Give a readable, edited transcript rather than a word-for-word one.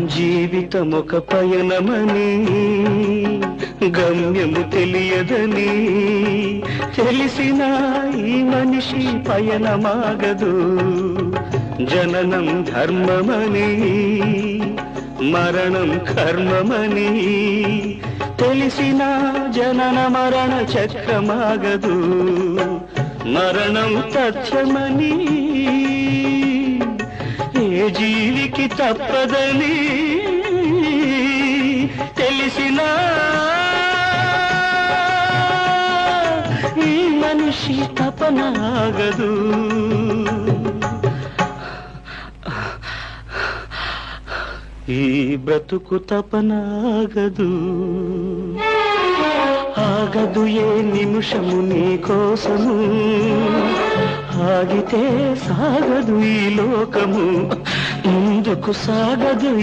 జీవితమొక పయనమని గమ్యము తెలియదని తెలిసిన ఈ మనిషి పయనమాగదు. జననం ధర్మమని మరణం కర్మమని తెలిసిన జనన మరణ చక్రమాగదు. మరణం తథ్యమని ఏ జీవికి తప్పదని తెలిసిన ఈ మనిషి తపనాగదు. ఈ బ్రతుకు తపనాగదు. ఆగదు ఏ నిమిషము నీ కోసము, ఆగితే సాగదు ఈ లోకము, ముందుకు సాగదు.